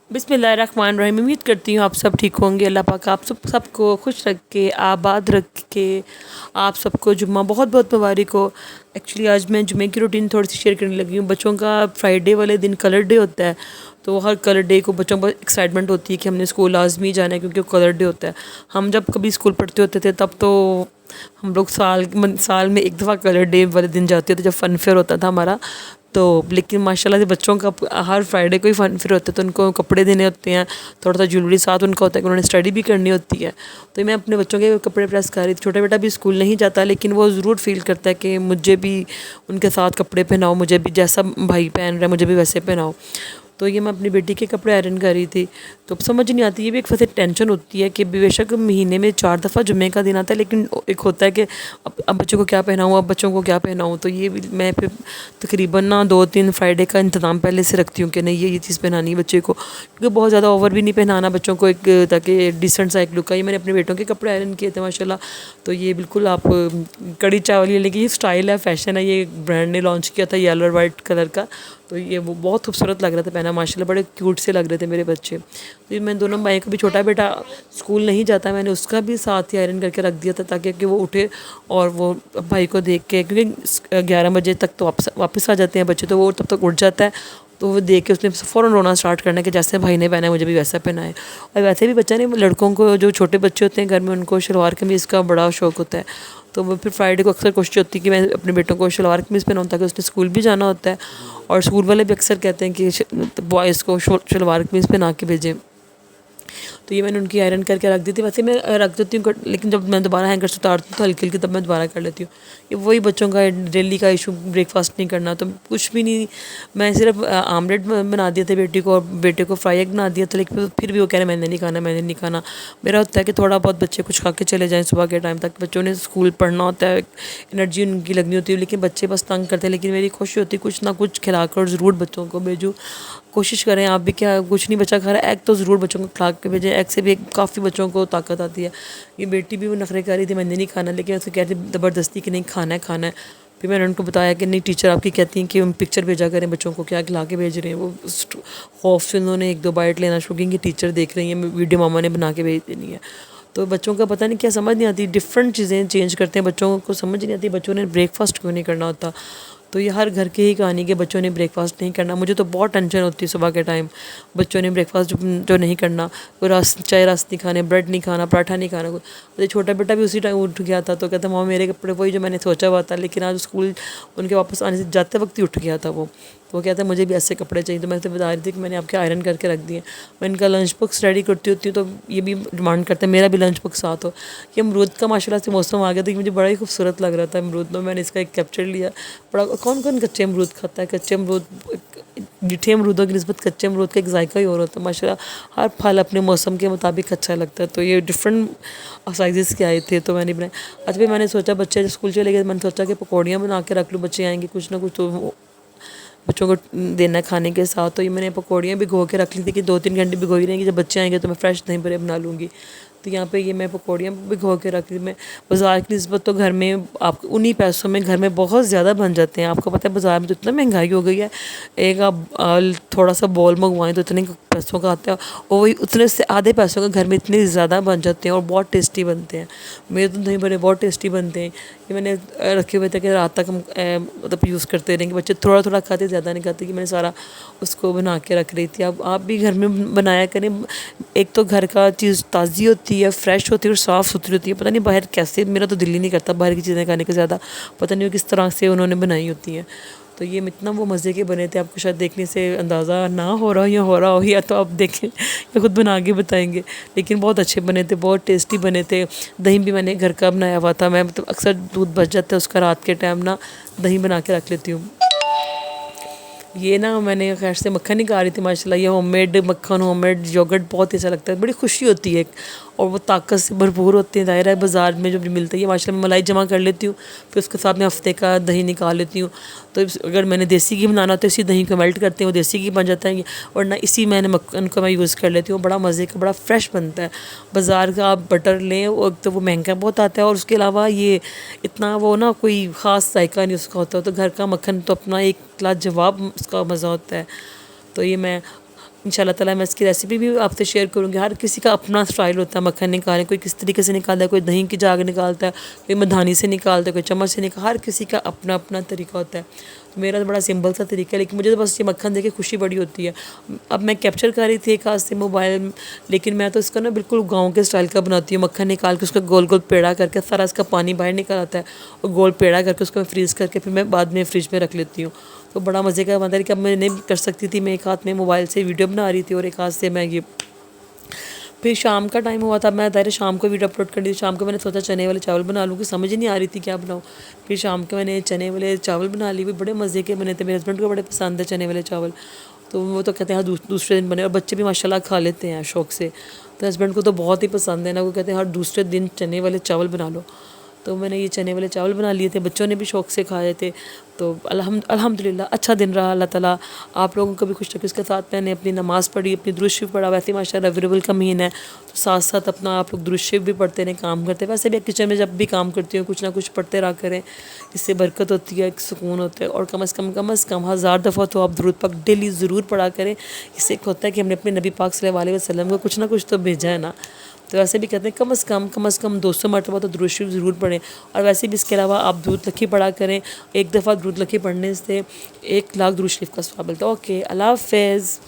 بسم اللہ الرحمن الرحیم۔ امید کرتی ہوں آپ سب ٹھیک ہوں گے۔ اللہ پاک آپ سب کو خوش رکھ کے آباد رکھ کے آپ سب کو جمعہ بہت بہت مبارک ہو۔ ایکچولی آج میں جمعے کی روٹین تھوڑی سی شیئر کرنے لگی ہوں۔ بچوں کا فرائیڈے والے دن کلر ڈے ہوتا ہے، تو ہر کلر ڈے کو بچوں کو ایکسائٹمنٹ ہوتی ہے کہ ہم نے اسکول لازمی جانا ہے کیونکہ وہ کلر ڈے ہوتا ہے۔ ہم جب کبھی اسکول پڑھتے ہوتے تھے تب تو ہم لوگ سال میں ایک دفعہ کلر ڈے والے دن جاتے تھے جب فن فیئر ہوتا تھا ہمارا تو۔ لیکن ماشاء اللہ سے بچوں کا ہر فرائیڈے کو ہی فن فیئر ہوتا ہے، تو ان کو کپڑے دینے ہوتے ہیں، تھوڑا سا جیولری ساتھ ان کا ہوتا ہے کہ انہوں نے اسٹڈی بھی کرنی ہوتی ہے۔ تو میں اپنے بچوں کے کپڑے پریس کر رہی تھی۔ چھوٹا بیٹا بھی اسکول نہیں جاتا لیکن وہ ضرور فیل کرتا ہے کہ مجھے بھی ان کے ساتھ کپڑے پہناؤ، مجھے بھی جیسا بھائی پہن رہا ہے مجھے بھی ویسے پہناؤ۔ تو یہ میں اپنی بیٹی کے کپڑے آئرن کر رہی تھی تو سمجھ نہیں آتی، یہ بھی ایک ویسے ٹینشن ہوتی ہے کہ بے شک مہینے میں 4 دفعہ جمعے کا دن آتا ہے لیکن ایک ہوتا ہے کہ اب بچوں کو کیا پہناؤں، اب بچوں کو کیا پہناؤں۔ تو یہ بھی میں پھر تقریباً 2-3 فرائیڈے کا انتظام پہلے سے رکھتی ہوں کہ نہیں یہ چیز پہنانی ہے بچے کو، کیونکہ بہت زیادہ اوور بھی نہیں پہنانا بچوں کو، ایک تاکہ ڈیسنٹ سا ایک لک آئے۔ میں نے اپنے بیٹوں کے کپڑے آئرن کیے تھے ماشاء اللہ، تو یہ بالکل آپ کڑی چاول یہ لیکن یہ اسٹائل ہے، فیشن ہے، یہ برانڈ نے لانچ کیا تھا یلو اور وائٹ کلر کا، تو یہ وہ بہت خوبصورت لگ رہا تھا پہنا ماشاء اللہ، بڑے کیوٹ سے لگ رہے تھے میرے بچے۔ تو میں دونوں بھائیوں کا بھی، چھوٹا بیٹا اسکول نہیں جاتا میں نے اس کا بھی ساتھ ہی آئرن کر کے رکھ دیا تھا تاکہ کہ وہ اٹھے اور وہ بھائی کو دیکھ کے، کیونکہ 11 بجے تک تو واپس آ جاتے ہیں بچے، تو وہ تب تک اٹھ جاتا ہے، تو وہ دیکھ کے اس نے فوراً رونا اسٹارٹ کرنا ہے کہ جیسے بھائی نے پہنا ہے مجھے بھی ویسا پہنا ہے۔ اور ویسے بھی بچہ نہیں، لڑکوں کو جو چھوٹے بچے ہوتے ہیں گھر میں ان کو شلوار قمیض کا بڑا شوق ہوتا ہے، تو وہ پھر فرائیڈے کو اکثر کوشش ہوتی ہے کہ میں اپنے بیٹوں کو شلوار قمیض پہناؤں تاکہ اس نے اسکول بھی جانا ہوتا ہے، اور اسکول والے بھی اکثر کہتے ہیں کہ بوائز کو شلوار قمیض پہنا کے بھیجیں۔ تو یہ میں نے ان کی آئرن کر کے رکھ دی تھی، ویسے میں رکھ دیتی ہوں لیکن جب میں دوبارہ ہینگر سے اتارتی ہوں تو ہلکی ہلکی تب میں دوبارہ کر لیتی ہوں۔ یہ وہی بچوں کا ڈیلی کا ایشو، بریک فاسٹ نہیں کرنا، تو کچھ بھی نہیں، میں صرف آملیٹ بنا دیے تھے بیٹی کو اور بیٹے کو فرائی ایگ بنا دیا تھا، لیکن پھر بھی وہ کہہ رہے میں نے نہیں کھانا، میں نے نہیں کھانا۔ میرا ہوتا ہے کہ تھوڑا بہت بچے کچھ کھا کے چلے جائیں صبح کے ٹائم تک، بچوں نے اسکول پڑھنا ہوتا ہے، انرجی ان کی لگنی ہوتی ہے، لیکن بچے بس تنگ کرتے ہیں، لیکن میری کوشش ہوتی ہے کچھ نہ کچھ کھلا کر ضرور بچوں کو بھیجوں۔ کوشش کریں آپ بھی، کیا کچھ نہیں بچہ کھا رہا ہے، ایگ تو ضرور بچوں کو کھلا کے بھیجیں، ایگ سے بھی کافی بچوں کو طاقت آتی ہے۔ یہ بیٹی بھی وہ نخرے کر رہی تھی میں نے نہیں کھانا، لیکن اسے کہتی زبردستی کہ نہیں کھانا ہے کھانا ہے۔ پھر میں نے ان کو بتایا کہ نہیں ٹیچر آپ کی کہتی ہیں کہ ہم پکچر بھیجا کریں بچوں کو کیا کھلا کے بھیج رہے ہیں، وہ خوف سے انہوں نے 1-2 بائٹ لینا شروع کی کہ ٹیچر دیکھ رہی ہیں، ویڈیو ماما نے بنا کے بھیج دینی ہے۔ تو بچوں کا پتہ نہیں کیا سمجھ نہیں آتی، ڈفرینٹ چیزیں چینج کرتے ہیں، بچوں کو سمجھ نہیں آتی بچوں نے بریک فاسٹ کیوں نہیں کرنا ہوتا۔ تو یہ ہر گھر کی ہی کہانی کہ بچوں نے بریک فاسٹ نہیں کرنا۔ مجھے تو بہت ٹینشن ہوتی ہے صبح کے ٹائم، بچوں نے بریک فاسٹ جو نہیں کرنا، چائے رس نہیں کھانے، بریڈ نہیں کھانا، پراٹھا نہیں کھانا۔ مجھے چھوٹا بیٹا بھی اسی ٹائم اٹھ گیا تھا تو کہتا ماما میرے کپڑے وہی جو میں نے سوچا ہوا تھا، لیکن آج اسکول ان کے واپس آنے سے جاتے وقت ہی اٹھ گیا تھا وہ، تو وہ کہتا ہے مجھے بھی ایسے کپڑے چاہیے۔ تو میں اسے بتا رہی تھی کہ میں نے آپ کے آئرن کر کے رکھ دیے۔ میں ان کا لنچ باکس ریڈی کرتی ہوتی ہوں تو یہ بھی ڈیمانڈ کرتے ہیں میرا بھی لنچ باکس ساتھ ہو۔ یہ امرود کا ماشاء اللہ سے موسم آ گیا تھا کہ مجھے بڑا ہی خوبصورت لگ رہا تھا امرود، تو میں نے اس کا ایک کیپچر لیا۔ بڑا کون کون کچے امرود کھاتا ہے، کچے امرود، میٹھے امرودوں کی نسبت کچے امرود کا ایک ذائقہ ہی اور ہوتا ہے ماشاء اللہ، ہر پھل اپنے موسم کے مطابق اچھا لگتا ہے۔ تو یہ ڈفرینٹ سائزز کے آئے تھے تو میں نے بنائے۔ اچھا بھی میں نے سوچا بچے اسکول چلے گئے، میں نے سوچا کہ پکوڑیاں بنا کے رکھ لوں، بچے آئیں گے کچھ نہ کچھ تو بچوں کو دینا ہے کھانے کے ساتھ، تو یہ میں نے پکوڑیاں بھگو کے رکھ لی تھی کہ 2-3 گھنٹے بھگوئی رہیں گی، جب بچے آئیں گے تو میں فریش دہی بڑے بنا لوں گی۔ تو یہاں پہ یہ میں پکوڑیاں بھگو کے رکھ لی۔ میں بازار کی نسبت تو گھر میں آپ انہی پیسوں میں گھر میں بہت زیادہ بن جاتے ہیں۔ آپ کو پتہ ہے بازار میں تو اتنا مہنگائی ہو گئی ہے، ایک آپ تھوڑا سا بول منگوائیں تو اتنے پیسوں کا آتا ہے، اور وہی اتنے سے آدھے پیسوں کا گھر میں اتنے زیادہ بن جاتے ہیں اور بہت ٹیسٹی بنتے ہیں۔ میرے تو دہی بڑے بہت ٹیسٹی بنتے ہیں۔ یہ میں نے رکھے ہوئے تھے کہ رات تک ہم مطلب یوز کرتے رہیں گے، بچے تھوڑا تھوڑا کھاتے زیادہ نہیں کھاتے، کہ میں نے سارا اس کو بنا کے رکھ رہی تھی۔ اب آپ بھی گھر میں بنایا کریں، ایک تو گھر کا چیز تازی ہوتی ہے، فریش ہوتی ہے اور صاف ستھری ہوتی ہے۔ پتہ نہیں باہر کیسے، میرا تو دل ہی نہیں کرتا باہر کی چیزیں کھانے کے زیادہ، پتہ نہیں وہ کس طرح سے انہوں نے بنائی ہوتی ہیں۔ تو یہ اتنا وہ مزے کے بنے تھے، آپ کو شاید دیکھنے سے اندازہ نہ ہو رہا ہو یا ہو رہا ہو، یا تو آپ دیکھیں یا خود بنا کے بتائیں گے، لیکن بہت اچھے بنے تھے، بہت ٹیسٹی بنے تھے۔ دہی بھی میں نے گھر کا بنایا ہوا تھا، میں مطلب اکثر دودھ بچ جاتا ہے اس کا رات کے ٹائم دہی بنا کے رکھ لیتی ہوں۔ یہ میں نے خیر سے مکھن نکال رہی تھی ماشاء اللہ، یہ ہوم میڈ مکھن، ہوم میڈ یوگرٹ بہت اچھا لگتا ہے، بڑی خوشی ہوتی ہے، اور وہ طاقت سے بھرپور ہوتے ہیں۔ ظاہر ہے بازار میں جو بھی ملتا ہے، یہ ماشاء اللہ میں ملائی جمع کر لیتی ہوں، پھر اس کے ساتھ میں ہفتے کا دہی نکال لیتی ہوں۔ تو اگر میں نے دیسی گھی بنانا تو اسی دہی کو میلٹ کرتے ہیں، وہ دیسی گھی بن جاتا ہے، ورنہ اسی میں نے مکھن کو میں یوز کر لیتی ہوں، بڑا مزے کا، بڑا فریش بنتا ہے۔ بازار کا آپ بٹر لیں تو وہ مہنگا بہت آتا ہے، اور اس کے علاوہ یہ اتنا وہ کوئی خاص ذائقہ نہیں اس کا ہوتا، تو گھر کا مکھن تو اپنا ایک لاجواب اس کا مزہ ہوتا ہے۔ تو یہ میں انشاءاللہ تعالیٰ میں اس کی ریسیپی بھی آپ سے شیئر کروں گی. ہر کسی کا اپنا اسٹائل ہوتا ہے مکھن نکالنے، کوئی کس طریقے سے نکالتا ہے، کوئی دہی کی جاگ نکالتا ہے، کوئی مدھانی سے نکالتا ہے، کوئی چمچ سے نکالتا ہے. ہر کسی کا اپنا اپنا طریقہ ہوتا ہے. تو میرا تو بڑا سمپل سا طریقہ ہے، لیکن مجھے تو بس یہ مکھن دیکھ کے خوشی بڑی ہوتی ہے. اب میں کیپچر کر رہی تھی ایک ہاتھ سے موبائل، لیکن میں تو اس کا نا بالکل گاؤں کے اسٹائل کا بناتی ہوں. مکھن نکال کے اس کا گول گول پیڑا کر کے سارا اس کا پانی باہر نکل آتا ہے، اور گول پیڑا کر کے اس کو میں فریز کر کے پھر میں بعد میں فریج میں رکھ لیتی ہوں. تو بڑا مزے کا بنتا ہے کہ اب میں نہیں کر سکتی تھی، میں ایک ہاتھ میں موبائل سے ویڈیو بنا رہی تھی اور ایک ہاتھ سے میں یہ. پھر شام کا ٹائم ہوا تھا، میں ظاہر شام کو ویڈیو اپلوڈ کر دی. شام کو میں نے سوچا چنے والے چاول بنا لوں، کہ سمجھ ہی نہیں آ رہی تھی کیا بناؤں. پھر شام کو میں نے چنے والے چاول بنا لی، وہ بڑے مزے کے بنے تھے. میرے ہسبینڈ کو بڑے پسند ہے چنے والے چاول، تو وہ تو کہتے ہیں ہر دوسرے دن بنے، اور بچے بھی ماشاءاللہ کھا لیتے ہیں شوق سے. تو ہسبینڈ کو تو بہت ہی پسند ہے نا، وہ کہتے ہیں ہر دوسرے دن چنے والے چاول بنا لو. تو میں نے یہ چنے والے چاول بنا لیے تھے، بچوں نے بھی شوق سے کھائے تھے. تو الحمدللہ اچھا دن رہا. اللہ تعالیٰ آپ لوگوں کو بھی خوش رکھے. اس کے ساتھ میں نے اپنی نماز پڑھی، اپنی درود شریف پڑھا. ویسے ہی ماشاءاللہ ربیع الاول کا مہینہ ہے، تو ساتھ ساتھ اپنا آپ لوگ درود شریف بھی پڑھتے رہیں، کام کرتے. ویسے بھی کچن میں جب بھی کام کرتی ہوں کچھ نہ کچھ پڑھتے رہا کریں، اس سے برکت ہوتی ہے، ایک سکون ہوتا ہے. اور کم از کم 1000 دفعہ تو آپ درود پاک ڈیلی ضرور پڑھا کریں. اس سے ایک ہوتا ہے کہ ہم نے اپنے نبی پاک صلی اللہ علیہ وسلم کو کچھ نہ کچھ تو بھیجا ہے نا. تو ویسے بھی کہتے ہیں کم از کم 200 مرتبہ تو درود شریف ضرور پڑھیں. اور ویسے بھی اس کے علاوہ آپ درود لکھی پڑھا کریں. ایک دفعہ درود لکھی پڑھنے سے 1,00,000 درود شریف کا ثواب ملتا ہے. اوکے، اللہ حافظ.